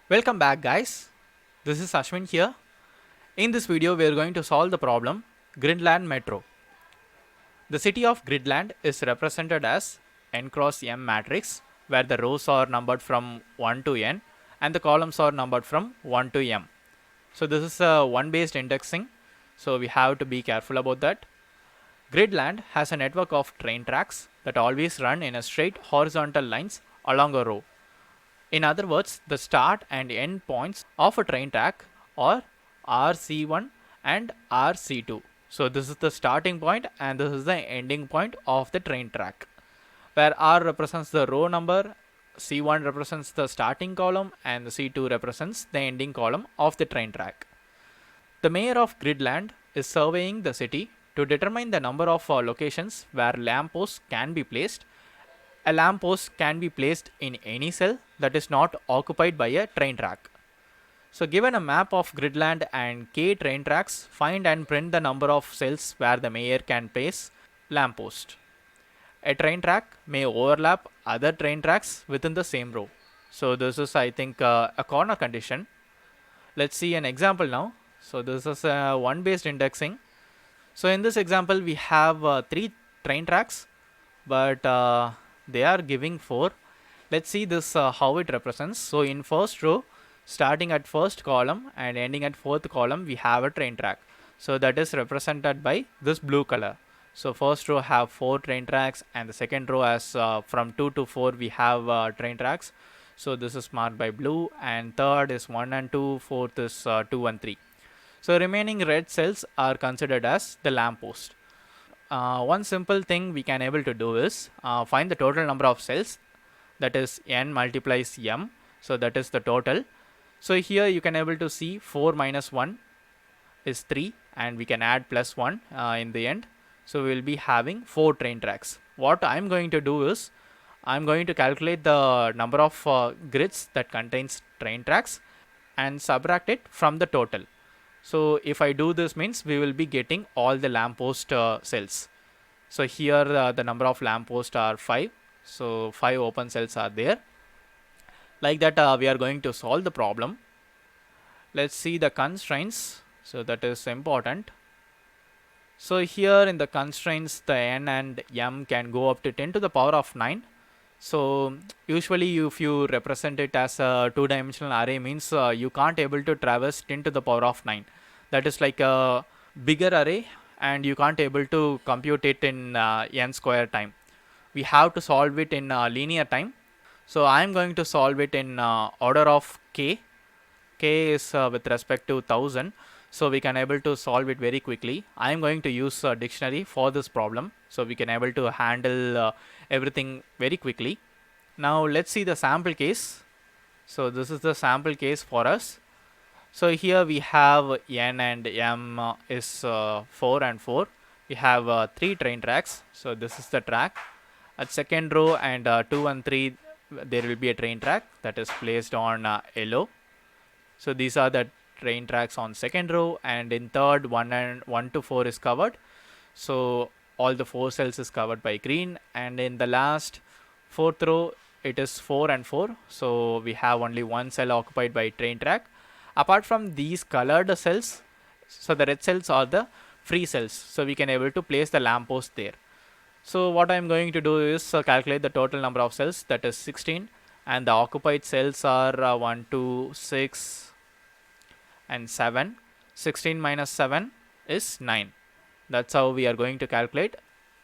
Welcome back, guys. This is Ashwin here. In this video we are going to solve the problem Gridland Metro. The city of Gridland is represented as n cross m matrix where the rows are numbered from 1 to n and the columns are numbered from 1 to m. So this is a one based indexing, so we have to be careful about that. Gridland has a network of train tracks that always run in a straight horizontal lines along a row. In other words, the start and end points of a train track are RC1 and RC2. So this is the starting point and this is the ending point of the train track, where R represents the row number, C1 represents the starting column and the C2 represents the ending column of the train track. The mayor of Gridland is surveying the city to determine the number of locations where lampposts can be placed. A lamppost can be placed in any cell that is not occupied by a train track. So given a map of Gridland and k train tracks, find and print the number of cells where the mayor can place lamppost. A train track may overlap other train tracks within the same row. So this is, I think, a corner condition. Let's see an example now. So this is one based indexing. So in this example we have 3 train tracks, but they are giving 4. Let's see this how it represents. So in first row, starting at first column and ending at fourth column, we have a train track. So that is represented by this blue color. So first row have 4 train tracks and the second row has from 2 to 4 we have train tracks. So this is marked by blue, and third is 1 and 2, fourth is 2 and 3. So remaining red cells are considered as the lamppost. One simple thing we can able to do is find the total number of cells, that is n multiplies m, so that is the total. So here you can able to see 4 minus 1 is 3 and we can add plus 1 in the end. So we will be having 4 train tracks. What I am going to do is I am going to calculate the number of grids that contains train tracks and subtract it from the total. So if I do this means we will be getting all the lamppost cells. So here the number of lampposts are 5. So 5 open cells are there. Like that we are going to solve the problem. Let's see the constraints. So that is important. So here in the constraints the n and m can go up to 10 to the power of 9. So usually if you represent it as a 2-dimensional array means you can't able to traverse 10 to the power of 9. That is like a bigger array and you can't able to compute it in n square time. We have to solve it in linear time. So I am going to solve it in order of k. K is with respect to 1000. So we can able to solve it very quickly. I am going to use a dictionary for this problem, so we can able to handle everything very quickly. Now let's see the sample case. So this is the sample case for us. So here we have n and m is 4 and 4. We have 3 train tracks. So this is the track. At second row and 2 and 3 there will be a train track that is placed on yellow. So these are the train tracks on second row, and in third 1 to 4 is covered. So all the 4 cells is covered by green, and in the last fourth row it is 4 and 4. So we have only one cell occupied by train track. Apart from these colored cells, so the red cells are the free cells. So we can able to place the lamppost there. So what I am going to do is calculate the total number of cells, that is 16, and the occupied cells are 1, 2, 6 and 7. 16 minus 7 is 9. That's how we are going to calculate.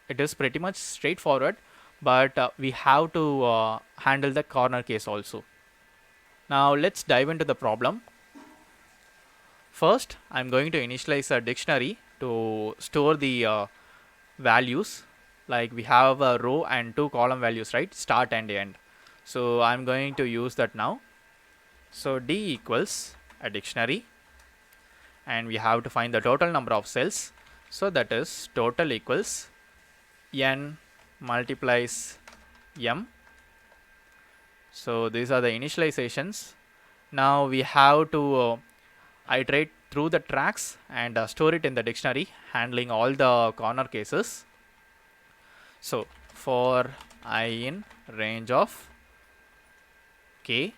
It is pretty much straightforward, but we have to handle the corner case also. Now let's dive into the problem. First, I'm going to initialize a dictionary to store the values. Like we have a row and 2 column values, right? Start and end. So I'm going to use that now. So D equals a dictionary, and we have to find the total number of cells. So that is total equals n multiplies m. So these are the initializations. Now we have to iterate through the tracks and store it in the dictionary, handling all the corner cases. So for I in range of k,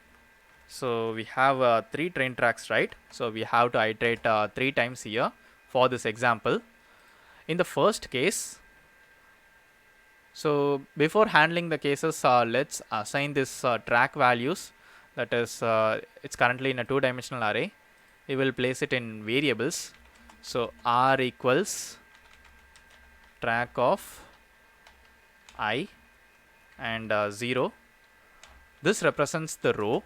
So we have 3 train tracks, right? So we have to iterate 3 times here for this example. In the first case, so before handling the cases, let's assign this track values. That is, it's currently in a 2-dimensional array. We will place it in variables. So r equals track of I and 0. This represents the row.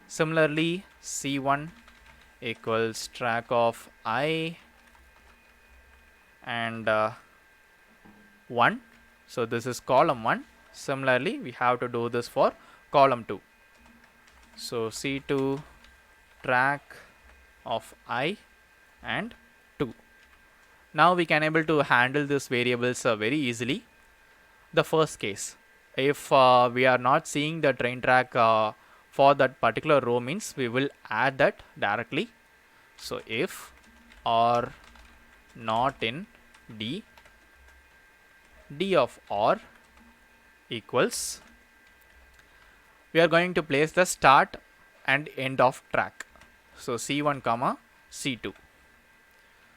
Similarly, C1 equals track of I and 1. So this is column 1. Similarly, we have to do this for column 2. So C2 track of I and 2. Now we can able to handle these variables very easily. The first case, if we are not seeing the train track for that particular row, means we will add that directly. So if r not in D, D of r equals, we are going to place the start and end of track. So C1 comma C2.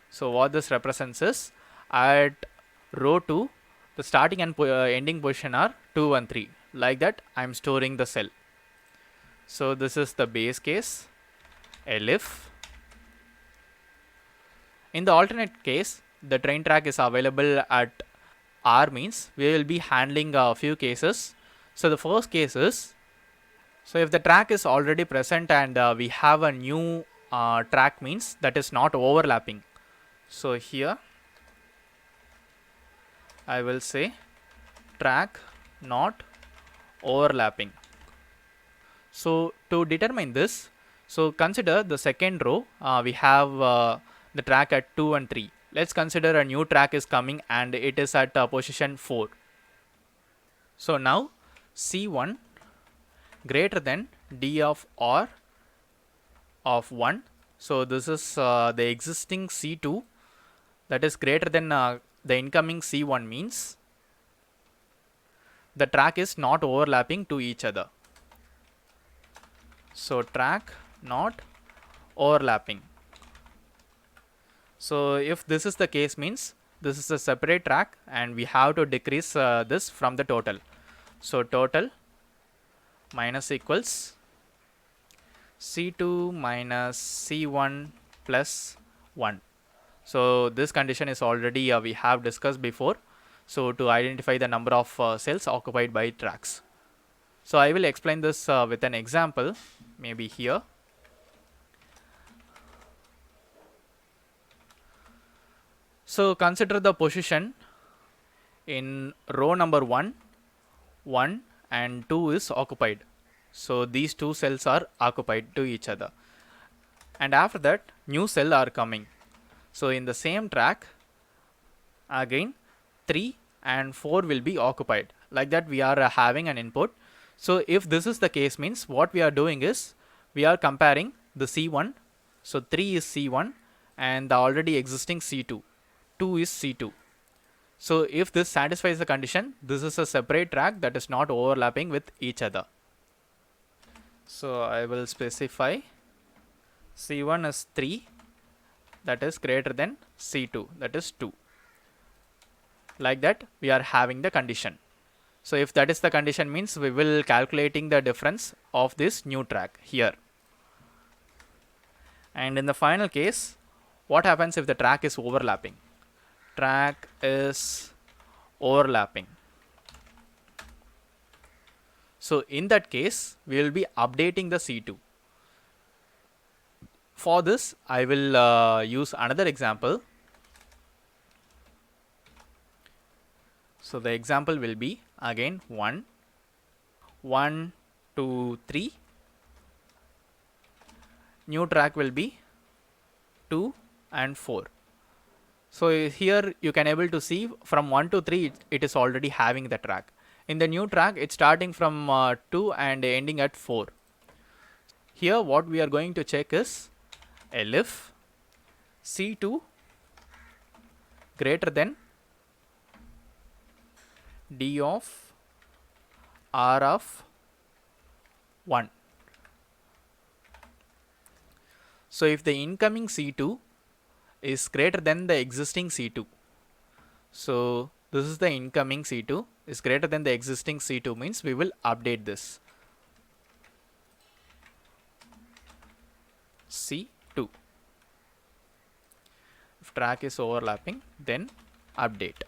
So what this represents is, at row 2, the starting and ending position are 2 and 3. Like that, I am storing the cell. So this is the base case. Elif. In the alternate case, the train track is available at R, means we will be handling a few cases. So the first case is, so if the track is already present and we have a new track, means that is not overlapping. So here I will say track not overlapping. So to determine this, so consider the second row, we have the track at 2 and 3. Let's consider a new track is coming and it is at position 4. So now C1 greater than D of R of 1. So this is the existing C2 that is greater than the incoming C1, means the track is not overlapping to each other. So track not overlapping. So if this is the case, means this is a separate track and we have to decrease this from the total. So total minus equals C2 minus C1 plus 1. So this condition is already we have discussed before. So to identify the number of cells occupied by tracks. So I will explain this with an example, maybe here. So consider the position in row number 1, 1 and 2 is occupied. So these two cells are occupied to each other. And after that, new cell are coming. So in the same track, again 3 and 4 will be occupied. Like that, we are having an input. So if this is the case, means what we are doing is, we are comparing the C1. So 3 is C1 and the already existing C2. 2 is C2. So if this satisfies the condition, this is a separate track that is not overlapping with each other. So I will specify C1 is 3, that is greater than C2, that is 2. Like that, we are having the condition. So if that is the condition, means we will calculating the difference of this new track here. And in the final case, what happens if the track is overlapping? Track is overlapping. So in that case, we will be updating the C2. For this, I will use another example. So the example will be again 1, 1, 2, 3. New track will be 2 and 4. So here you can able to see from 1 to 3 it is already having the track. In the new track, it's starting from 2 and ending at 4. Here what we are going to check is elif C2 greater than D of R of 1. So if the incoming C2 is greater than the existing C2, so this is the incoming C2 is greater than the existing C2 means we will update this C2. If track is overlapping, then update.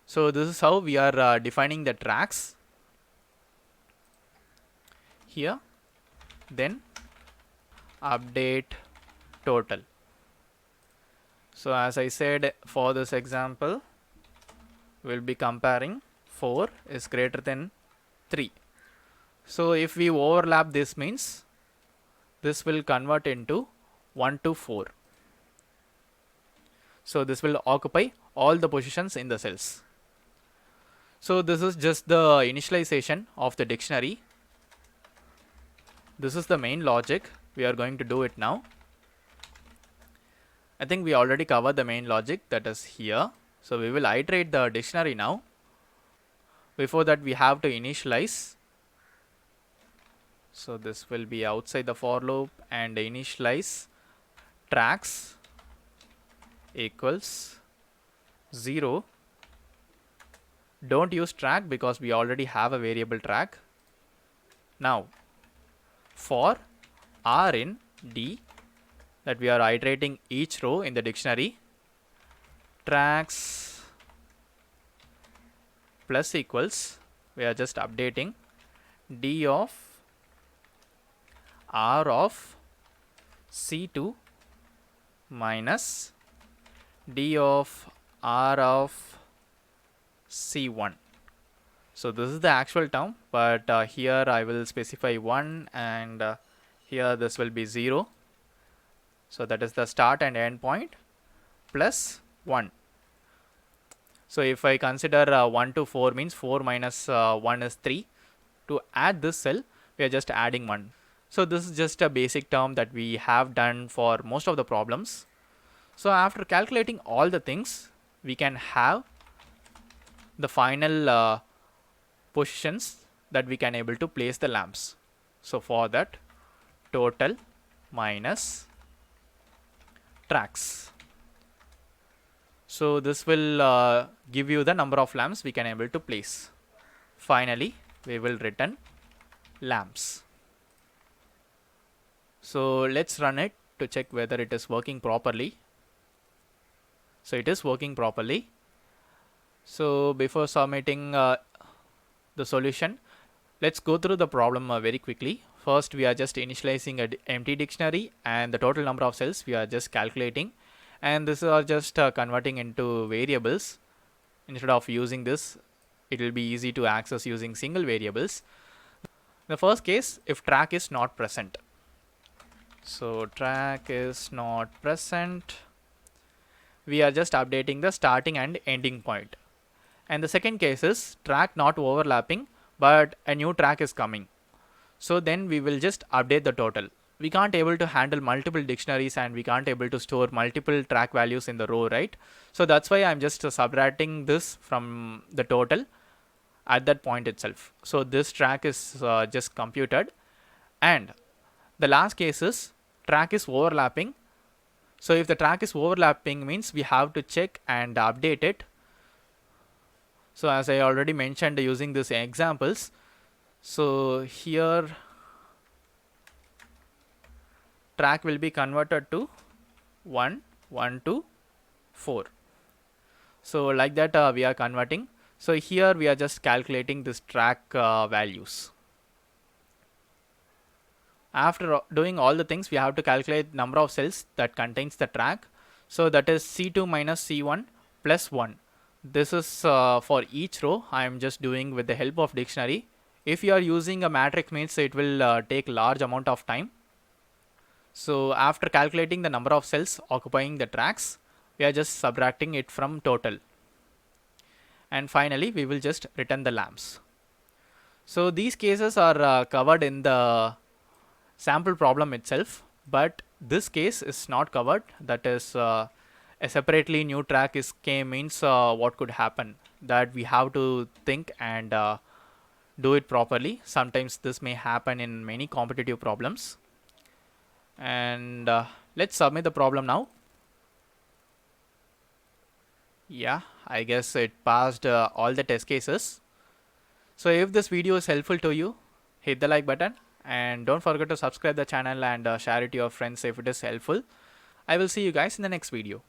So this is how we are defining the tracks here. Then update total. So as I said, for this example, we'll be comparing 4 is greater than 3. So if we overlap, this means this will convert into 1 to 4. So this will occupy all the positions in the cells. So this is just the initialization of the dictionary. This is the main logic. We are going to do it now. I think we already covered the main logic, that is here. So we will iterate the dictionary now. Before that, we have to initialize. So this will be outside the for loop, and initialize tracks equals 0. Don't use track because we already have a variable track. Now for r in d, that we are iterating each row in the dictionary, tracks plus equals, we are just updating d of r of C2 minus d of r of C1. So this is the actual term, but here I will specify 1, and here this will be 0. So that is the start and end point, plus 1. So if I consider 1 to 4 means 4 minus 1 is 3. To add this cell, we are just adding 1. So this is just a basic term that we have done for most of the problems. So after calculating all the things, we can have the final positions that we can able to place the lamps. So for that, total minus tracks. So this will give you the number of lamps we can able to place. Finally, we will return lamps. So let's run it to check whether it is working properly. So it is working properly. So before submitting the solution, let's go through the problem very quickly. First, we are just initializing an empty dictionary, and the total number of cells we are just calculating, and this are just converting into variables. Instead of using this, it will be easy to access using single variables. The first case, if track is not present. So track is not present, we are just updating the starting and ending point. And the second case is track not overlapping, but a new track is coming. So then we will just update the total. We can't able to handle multiple dictionaries, and we can't able to store multiple track values in the row, right? So that's why I'm just subtracting this from the total at that point itself. So this track is just computed. And the last case is track is overlapping. So if the track is overlapping means we have to check and update it. So as I already mentioned using these examples, so here track will be converted to 1, 1 to 4. So like that we are converting. So here we are just calculating this track values. After doing all the things, we have to calculate number of cells that contains the track. So that is C2 minus C1 plus 1. This is for each row. I am just doing with the help of dictionary. If you are using a matrix means it will take large amount of time. So after calculating the number of cells occupying the tracks, we are just subtracting it from total. And finally, we will just return the lamps. So these cases are covered in the sample problem itself, but this case is not covered. That is a separately new track is came means what could happen, that we have to think and do it properly. Sometimes this may happen in many competitive problems. and let's submit the problem now. Yeah, I guess it passed all the test cases. So if this video is helpful to you, hit the like button and don't forget to subscribe the channel and share it to your friends if it is helpful. I will see you guys in the next video.